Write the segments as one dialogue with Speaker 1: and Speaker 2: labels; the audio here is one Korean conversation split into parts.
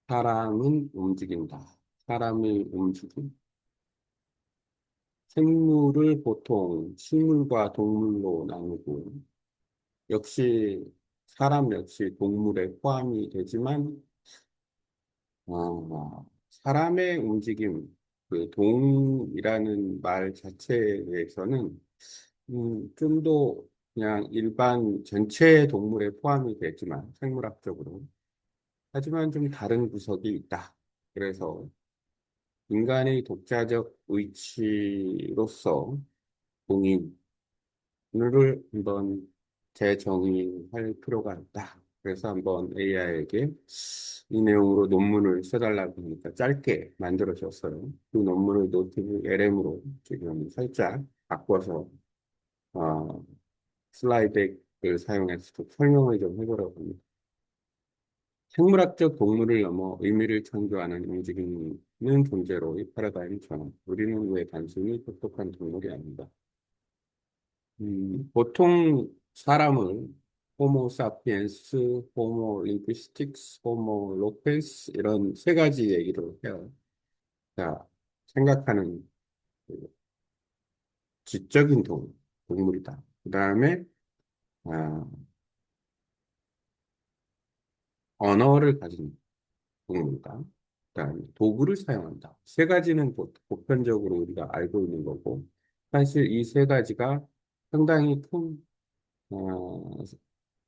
Speaker 1: 사람은 움직인다. 사람의 움직임. 생물을 보통 식물과 동물로 나누고, 역시 사람 역시 동물에 포함이 되지만, 사람의 움직임, 그 동이라는 말 자체에서는 좀 더 그냥 일반 전체 동물에 포함이 되지만, 생물학적으로. 하지만 좀 다른 구석이 있다. 그래서 인간의 독자적 의치로서 동인을 한번 재정의할 필요가 있다. 그래서 한번 AI에게 이 내용으로 논문을 써달라고 하니까 짧게 만들어줬어요. 그 논문을 노트북 LM으로 지금 살짝 바꿔서 어, 슬라이드를 사용해서 좀 설명을 좀 해보려고 합니다. 생물학적 동물을 넘어 의미를 창조하는 움직이는 존재로 이 패러다임 전환. 우리는 왜 단순히 똑똑한 동물이 아닌가? 보통 사람을 호모 사피엔스, 호모 링귀스틱스, 호모 로펜스 이런 세 가지 얘기를 해요. 자, 생각하는 그 지적인 동물이다. 그 다음에 아, 언어를 가진 동물이다. 그다음에 도구를 사용한다. 세 가지는 보편적으로 우리가 알고 있는 거고, 사실 이 세 가지가 상당히 큰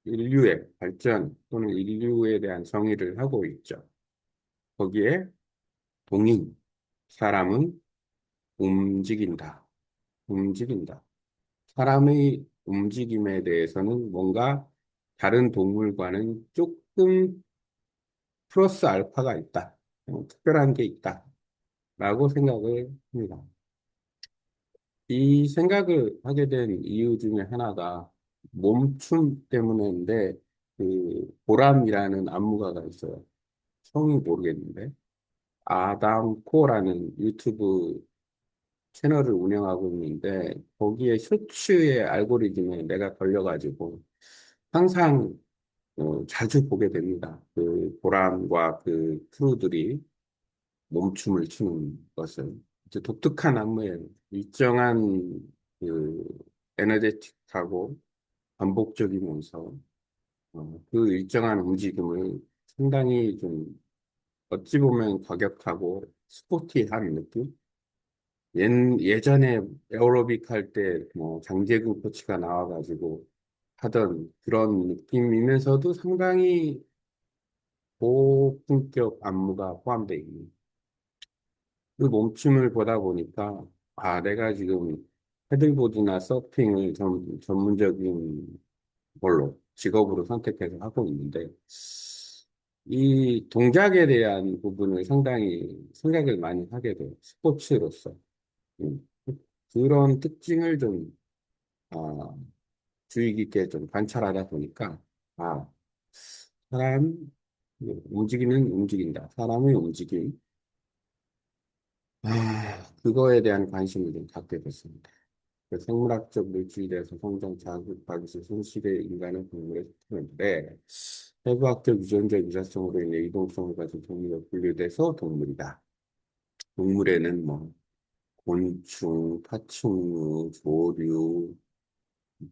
Speaker 1: 인류의 발전 또는 인류에 대한 정의를 하고 있죠. 거기에 동인, 사람은 움직인다. 움직인다. 사람의 움직임에 대해서는 뭔가 다른 동물과는 조금 플러스 알파가 있다. 특별한 게 있다. 라고 생각을 합니다. 이 생각을 하게 된 이유 중에 하나가 몸춤 때문인데, 그, 보람이라는 안무가가 있어요. 성이 모르겠는데, 아담 코라는 유튜브 채널을 운영하고 있는데, 거기에 쇼츠의 알고리즘에 내가 걸려가지고, 항상 자주 보게 됩니다. 그 보람과 그 크루들이 몸춤을 추는 것을. 이제 독특한 안무예요. 일정한 그 에너제틱하고 반복적이면서 그 일정한 움직임을 상당히 좀 어찌 보면 과격하고 스포티한 느낌? 예전에 에어로빅 할 때 뭐 장재근 코치가 나와가지고 하던 그런 느낌이면서도 상당히 고품격 안무가 포함되어 있는 그 몸춤을 보다 보니까, 내가 지금 패들보드나 서핑을 전문적인 걸로, 직업으로 선택해서 하고 있는데, 이 동작에 대한 부분을 상당히 생각을 많이 하게 돼요. 스포츠로서. 음, 그런 특징을 좀, 아, 주의 깊게 좀 관찰하다 보니까, 아, 사람, 움직이는 움직인다. 사람의 움직임. 그거에 대한 관심을 좀 갖게 됐습니다. 그 생물학적 물질에서 성장 자극받기 손실의 인간은 동물에 속하는데 해부학적 유전적 유사성으로 인해 이동성을 가진 동물에 분류돼서 동물이다. 동물에는 뭐 곤충, 파충류, 조류,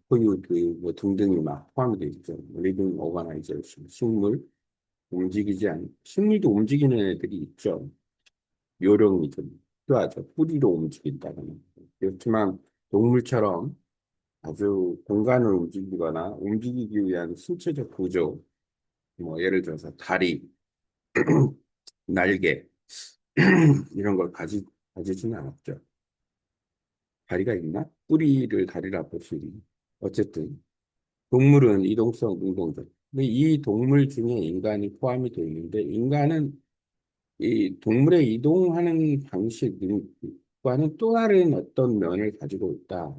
Speaker 1: 포유류 뭐 등등이 막 포함이 되어 있죠. 리빙 오가나이제이션, 식물, 식물도 움직이는 애들이 있죠. 요령이 좀 필요하죠. 뿌리로 움직인다거나. 그렇지만 동물처럼 아주 공간을 움직이거나 움직이기 위한 신체적 구조, 뭐 예를 들어서 다리, 날개 이런 걸 가지지는 않았죠. 다리가 있나? 뿌리를 다리라 볼 수 있는. 어쨌든 동물은 이동성, 능동적. 근데 이 동물 중에 인간이 포함이 되어 있는데 인간은 이 동물의 이동하는 방식과는 또 다른 어떤 면을 가지고 있다.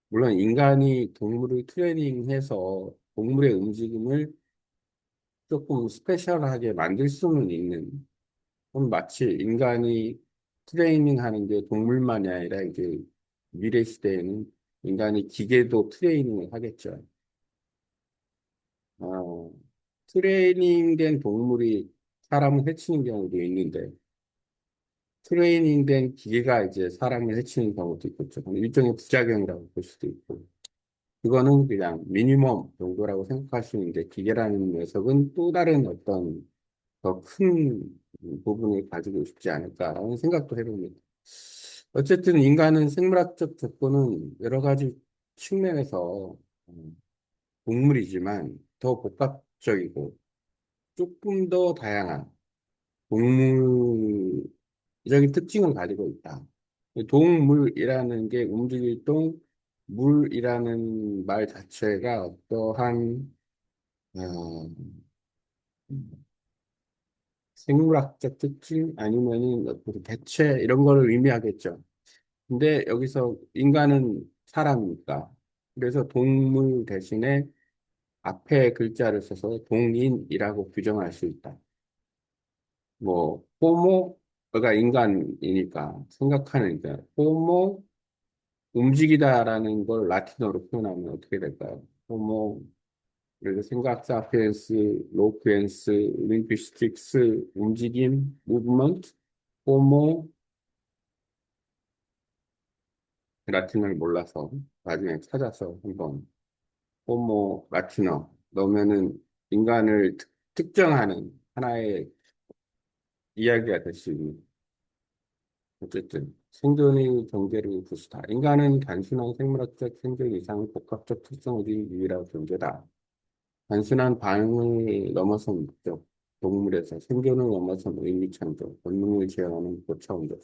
Speaker 1: 물론 인간이 동물을 트레이닝해서 동물의 움직임을 조금 스페셜하게 만들 수는 있는, 그럼 마치 인간이 트레이닝하는 게 동물만이 아니라 이제 미래 시대에는 인간이 기계도 트레이닝을 하겠죠. 어, 트레이닝된 동물이 사람을 해치는 경우도 있는데, 트레이닝된 기계가 이제 사람을 해치는 경우도 있겠죠. 일종의 부작용이라고 볼 수도 있고, 그거는 그냥 미니멈 정도라고 생각할 수 있는데, 기계라는 녀석은 또 다른 어떤 더 큰 부분을 가지고 싶지 않을까라는 생각도 해봅니다. 어쨌든 인간은 생물학적 조건은 여러 가지 측면에서 동물이지만 더 복합적이고 조금 더 다양한 동물적인 특징을 가지고 있다. 동물이라는 게 움직일 동, 물이라는 말 자체가 어떠한 어, 생물학적 특징 아니면은 어떤 개체 이런 거를 의미하겠죠. 근데 여기서 인간은 사람이니까 그래서 동물 대신에 앞에 글자를 써서 동인이라고 규정할 수 있다. 뭐 호모가 인간이니까 생각하니까 호모 움직이다라는 걸 라틴어로 표현하면 어떻게 될까요? 호모 그래서 생각 사피엔스, 로쿠엔스, 링귀스틱스, 움직임, 무브먼트, 호모 라틴어를 몰라서 나중에 찾아서 한번 호모 라틴어 넣으면은 인간을 특정하는 하나의 이야기가 될 수 있는 어쨌든 생존의 경계를 부수다. 인간은 단순한 생물학적 생존 이상 복합적 특성을 지닌 유일한 존재다. 단순한 반응을 넘어선 목적, 동물에서 생존을 넘어선 의미 창조, 본능을 제어하는 고차원적.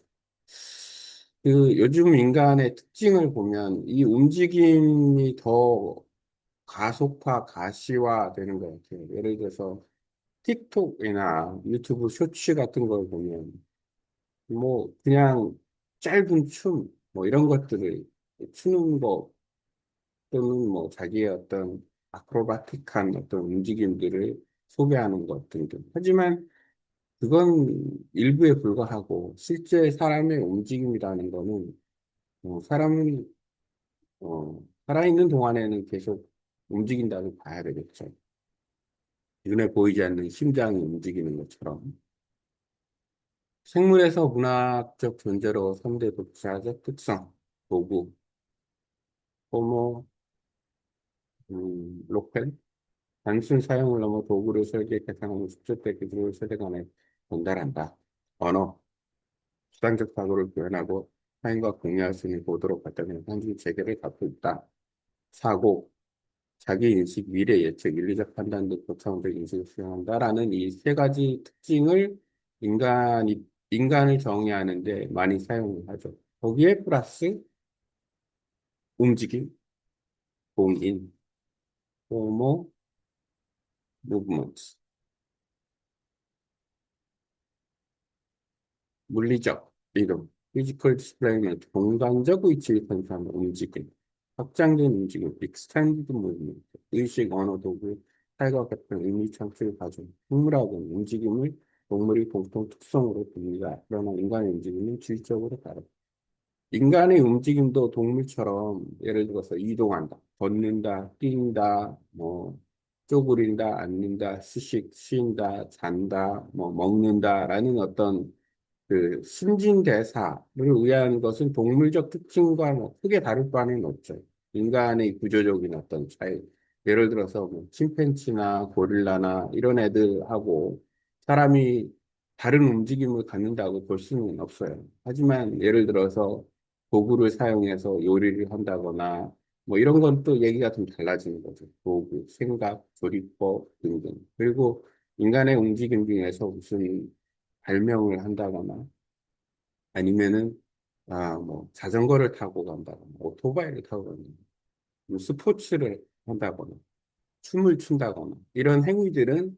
Speaker 1: 요즘 인간의 특징을 보면 이 움직임이 더 가속화, 가시화 되는 것 같아요. 예를 들어서 틱톡이나 유튜브 쇼츠 같은 걸 보면 뭐 그냥 짧은 춤, 뭐 이런 것들을 추는 거 또는 뭐 자기의 어떤 아크로바틱한 어떤 움직임들을 소개하는 것 등등. 하지만 그건 일부에 불과하고 실제 사람의 움직임이라는 거는 사람은 살아있는 동안에는 계속 움직인다고 봐야 되겠죠. 눈에 보이지 않는 심장이 움직이는 것처럼. 생물에서 문학적 존재로 3대 독자적 특성, 도구, 호모, 로펠, 단순 사용을 넘어 도구를 설계, 개상하는 숙제때 기술을 세대 간에 전달한다. 언어, 수단적 사고를 표현하고 타인과 공유할 수 있는 고도로 발달된 상징 체계를 갖고 있다. 사고, 자기 인식, 미래 예측, 윤리적 판단 등 고차원적 인식을 수행한다라는 이 세 가지 특징을 인간을 정의하는데 많이 사용을 하죠. 거기에 플러스 움직임, 공인, 호모, 무브먼트, 물리적 이동, 피지컬 디스플레이먼트, 공간적 위치를 선사하는 움직임, 확장된 움직임, 익스텐디드 무브먼트, 의식, 언어, 도구, 타과 같은 의미 창출 과정, 생물학은 움직임을 동물의 공통 특성으로 봅니다. 그러나 인간의 움직임은 질적으로 다르다. 인간의 움직임도 동물처럼 예를 들어서 이동한다, 걷는다, 뛴다, 뭐 쪼그린다, 앉는다, 쉰다, 잔다, 뭐 먹는다라는 어떤 그 신진대사를 위한 것은 동물적 특징과 뭐 크게 다를 바는 없죠. 인간의 구조적인 어떤 차이. 예를 들어서 뭐 침팬지나 고릴라나 이런 애들하고 사람이 다른 움직임을 갖는다고 볼 수는 없어요. 하지만 예를 들어서 도구를 사용해서 요리를 한다거나 뭐 이런 건 또 얘기가 좀 달라지는 거죠. 도구, 생각, 조리법 등등. 그리고 인간의 움직임 중에서 무슨 발명을 한다거나 아니면은 뭐 자전거를 타고 간다거나 오토바이를 타고 간다거나 뭐 스포츠를 한다거나 춤을 춘다거나 이런 행위들은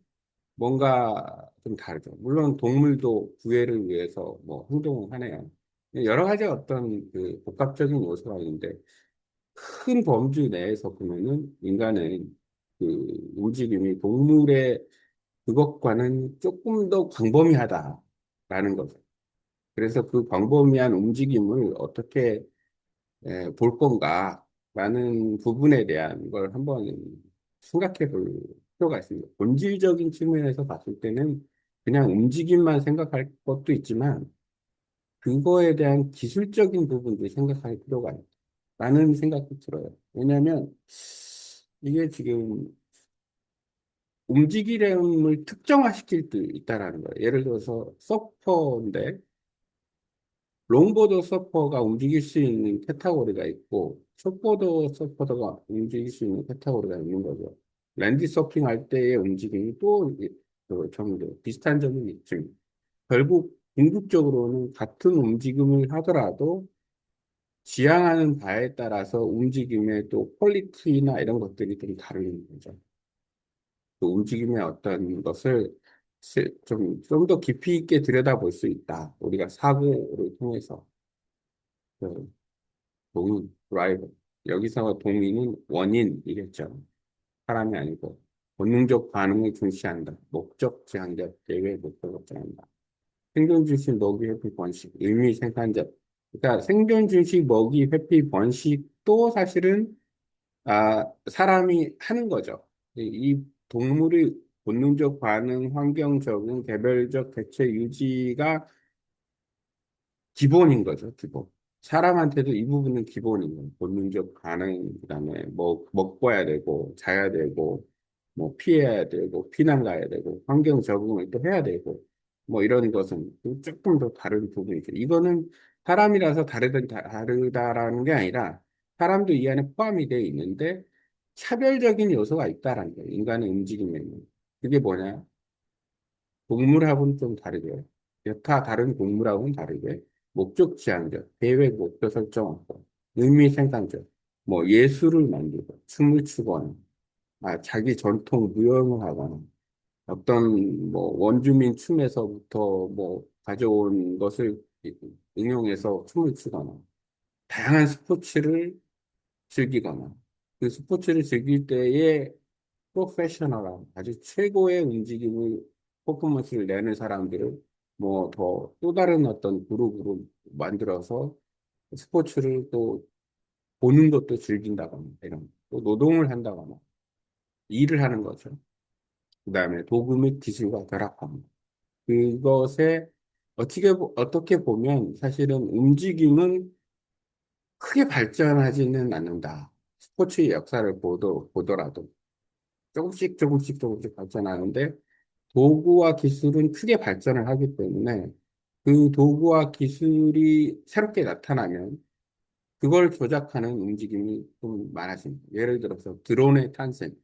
Speaker 1: 뭔가 좀 다르죠. 물론 동물도 구애를 위해서 뭐 행동을 하네요. 여러 가지 어떤 그 복합적인 요소가 있는데 큰 범주 내에서 보면은 인간은 그 움직임이 동물의 그것과는 조금 더 광범위하다라는 거죠. 그래서 그 광범위한 움직임을 어떻게 볼 건가라는 부분에 대한 걸 한번 생각해 볼 필요가 있습니다. 본질적인 측면에서 봤을 때는 그냥 움직임만 생각할 것도 있지만 그거에 대한 기술적인 부분도 생각할 필요가 있다는 생각도 들어요. 왜냐하면 이게 지금 움직이려을 특정화시킬 수 있다라는 거예요. 예를 들어서 서퍼인데 롱보드 서퍼가 움직일 수 있는 카테고리가 있고 숏보드 서퍼가 움직일 수 있는 카테고리가 있는 거죠. 랜디 서핑할 때의 움직임이 또좀 비슷한 점이 있죠. 결국 궁극적으로는 같은 움직임을 하더라도 지향하는 바에 따라서 움직임의 또 퀄리티나 이런 것들이 좀 다른 거죠. 그 움직임의 어떤 것을 좀 더 깊이 있게 들여다볼 수 있다. 우리가 사고를 통해서. 그 동의, 드라이버. 여기서 동의는 원인이겠죠. 사람이 아니고. 본능적 반응을 중시한다. 목적 지향적, 대외 목적을 지향한다. 생존 중심 먹이 회피 번식, 의미 생산적. 그러니까 생존 중심 먹이 회피 번식도 사실은 사람이 하는 거죠. 이 동물의 본능적 반응, 환경 적응, 개별적 대체 유지가 기본인 거죠, 기본. 사람한테도 이 부분은 기본인 거예요. 본능적 반응, 그다음에 뭐 먹어야 되고, 자야 되고, 뭐 피해야 되고, 피난 가야 되고, 환경 적응을 또 해야 되고, 뭐 이런 것은 조금 더 다른 부분이죠. 이거는 사람이라서 다르다라는 게 아니라 사람도 이 안에 포함이 되어 있는데 차별적인 요소가 있다라는 거예요. 인간의 움직임에는. 그게 뭐냐? 동물하고는 좀 다르게, 여타 다른 동물하고는 다르게, 목적 지향적, 계획 목표 설정하고, 의미 생산적, 뭐 예술을 만들고, 춤을 추거나, 자기 전통 무용을 하거나, 어떤 뭐 원주민 춤에서부터 뭐 가져온 것을 응용해서 춤을 추거나, 다양한 스포츠를 즐기거나, 그 스포츠를 즐길 때에 프로페셔널한 아주 최고의 움직임을 퍼포먼스를 내는 사람들을 뭐 더 또 다른 어떤 그룹으로 만들어서 스포츠를 또 보는 것도 즐긴다거나 이런 또 노동을 한다거나 일을 하는 거죠. 그다음에 도구 및 기술과 결합합니다. 그것에 어떻게 보면 사실은 움직임은 크게 발전하지는 않는다. 스포츠의 역사를 보더라도 조금씩 발전하는데 도구와 기술은 크게 발전을 하기 때문에 그 도구와 기술이 새롭게 나타나면 그걸 조작하는 움직임이 좀 많아집니다. 예를 들어서 드론의 탄생.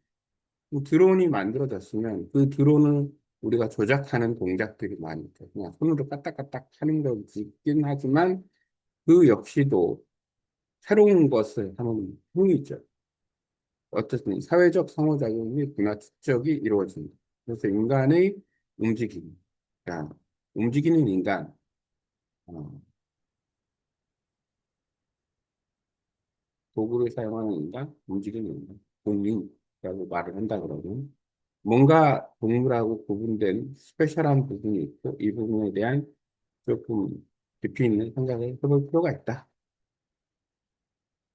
Speaker 1: 드론이 만들어졌으면 그 드론을 우리가 조작하는 동작들이 많이 있죠. 그냥 손으로 까딱까딱 하는 거긴 하지만 그 역시도 새로운 것을 하는 흥이죠. 어쨌든 사회적 상호작용 및 문화 축적이 이루어집니다. 그래서 인간의 움직임, 그러니까 움직이는 인간, 어, 도구를 사용하는 인간, 움직이는 인간, 공민이라고 말을 한다 그러면 뭔가 동물하고 구분된 스페셜한 부분이 있고 이 부분에 대한 조금 깊이 있는 생각을 해볼 필요가 있다.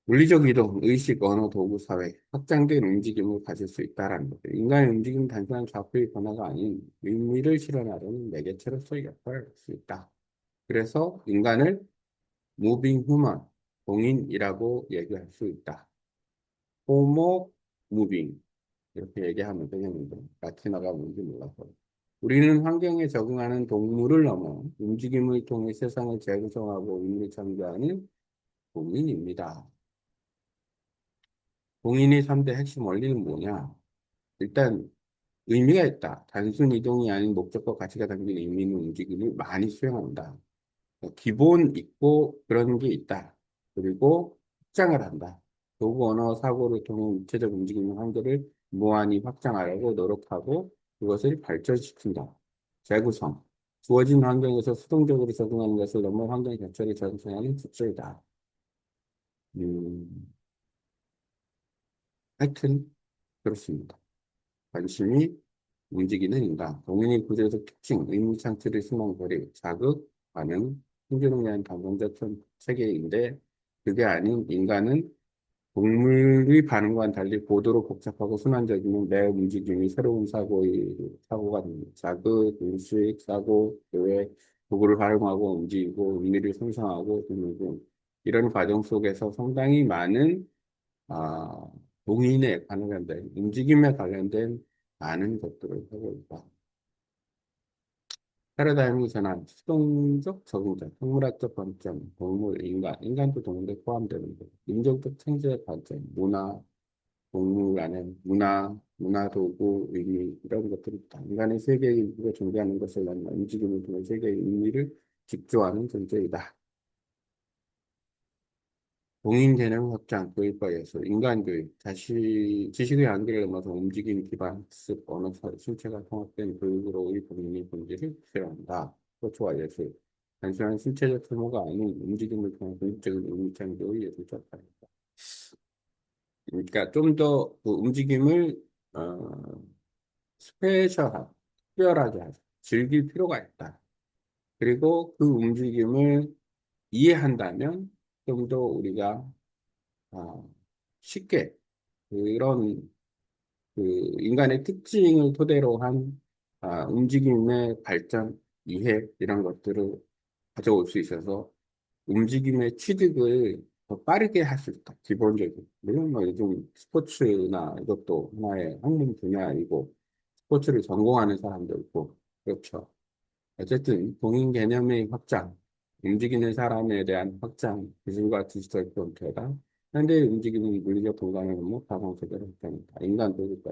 Speaker 1: 물리적 이동, 의식, 언어, 도구, 사회, 확장된 움직임을 가질 수 있다라는 거죠. 인간의 움직임은 단순한 좌표의 변화가 아닌 의미를 실현하려는 매개체로서의 역할을 할 수 있다. 그래서 인간을 무빙 휴먼, 동인이라고 얘기할 수 있다. 호모 무빙, 이렇게 얘기하면 되겠는데, 라틴어가 뭔지 몰라서. 우리는 환경에 적응하는 동물을 넘어 움직임을 통해 세상을 재구성하고 의미를 창조하는 동인입니다. 동인의 3대 핵심 원리는 뭐냐? 일단 의미가 있다. 단순 이동이 아닌 목적과 가치가 담긴 의미 있는 움직임을 많이 수행한다. 기본 있고 그런 게 있다. 그리고 확장을 한다. 도구 언어 사고를 통해 입체적 움직임의 한계를 무한히 확장하려고 노력하고 그것을 발전시킨다. 재구성. 주어진 환경에서 수동적으로 적응하는 것을 넘어 환경 자체를 재구성하는 기술이다. 음, 하여튼 그렇습니다. 관심이 움직이는 인간, 동인의 구조적 특징, 의무상실의 수망거리, 자극, 반응, 생존을 위한 방법적 체계인데 그게 아닌 인간은 동물의 반응과는 달리 고도로 복잡하고 순환적이면 내 움직임이 새로운 사고가 됩니다. 자극, 인식, 사고, 뇌, 도구를 활용하고 움직이고 의미를 생성하고 등등 이런 과정 속에서 상당히 많은 아, 동인에 관련된 움직임에 관련된 많은 것들을 하고 있다. 패러다임이 전한 수동적 적응자, 생물학적 관점, 동물, 인간도 동물에 포함되는 것, 민족적 창조의 관점, 동물 안에 문화 도구, 의미, 이런 것들이 있다. 인간의 세계의 일부가 존재하는 것을 넘어 움직임을 통해 세계의 의미를 직조하는 존재이다. 동인 개념 확장, 교육과 예술, 인간교육, 지식의 한계를 넘어서 움직임 기반 학습, 언어, 신체가 통합된 교육으로 우리 국민의 본질을 실현한다. 소초와 예술, 단순한 신체적 소모가 아닌 움직임을 통한 공적인 의미 창조의 예술적 발현이다. 그러니까 좀 더 그 움직임을 어, 특별하게 즐길 필요가 있다. 그리고 그 움직임을 이해한다면 좀 더 우리가 어, 쉽게 그런 그 인간의 특징을 토대로 한 움직임의 발전, 이해 이런 것들을 가져올 수 있어서 움직임의 취득을 더 빠르게 할 수 있다. 기본적으로. 물론 뭐 요즘 스포츠나 이것도 하나의 학문 분야이고 스포츠를 전공하는 사람도 있고 그렇죠. 어쨌든 공인 개념의 확장, 움직이는 사람에 대한 확장, 기술과 디지털 프론트다. 현대의 움직이는 물리적 공간을 넘어 가상 세계를 확장한다. 인간 도구가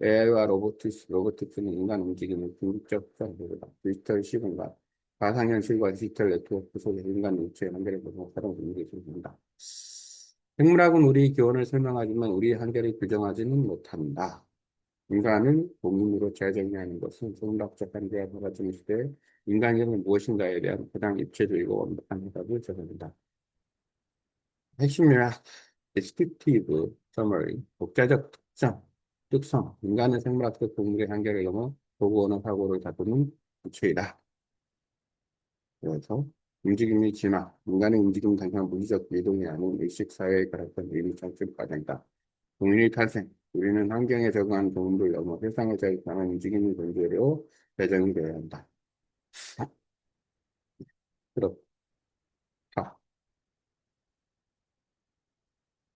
Speaker 1: AI와 로보틱스는 인간 움직임을 궁극적 확장해다. 디지털 시공간, 가상현실과 디지털 네트워크 속에 인간 육체의 한계를 벗어나 새로운 분위기를 조성한다. 생물학은 우리 기원을 설명하지만 우리의 한계를 규정하지는 못한다. 인간은 본인으로 재정의하는 것은 생물학적 한계와 벌어지는 시대에 인간이란 무엇인가에 대한 가장 입체적이고 완벽한 해답을 제공한다. 핵심 요약, descriptive summary, 독자적 특성, 인간은 생물학적 동물의 한계를 넘어 도구 언어 사고를 다루는 주체이다. 그래서 움직임의 진화, 인간의 움직임은 단순한 물리적 이동이 아닌 의식사회의 결합된 의미 창출 과정이다. 동인의 탄생, 우리는 환경에 적응한 동물을 넘어 세상을 자극하는 움직임의 존재로 배정이 되어야 한다. 그렇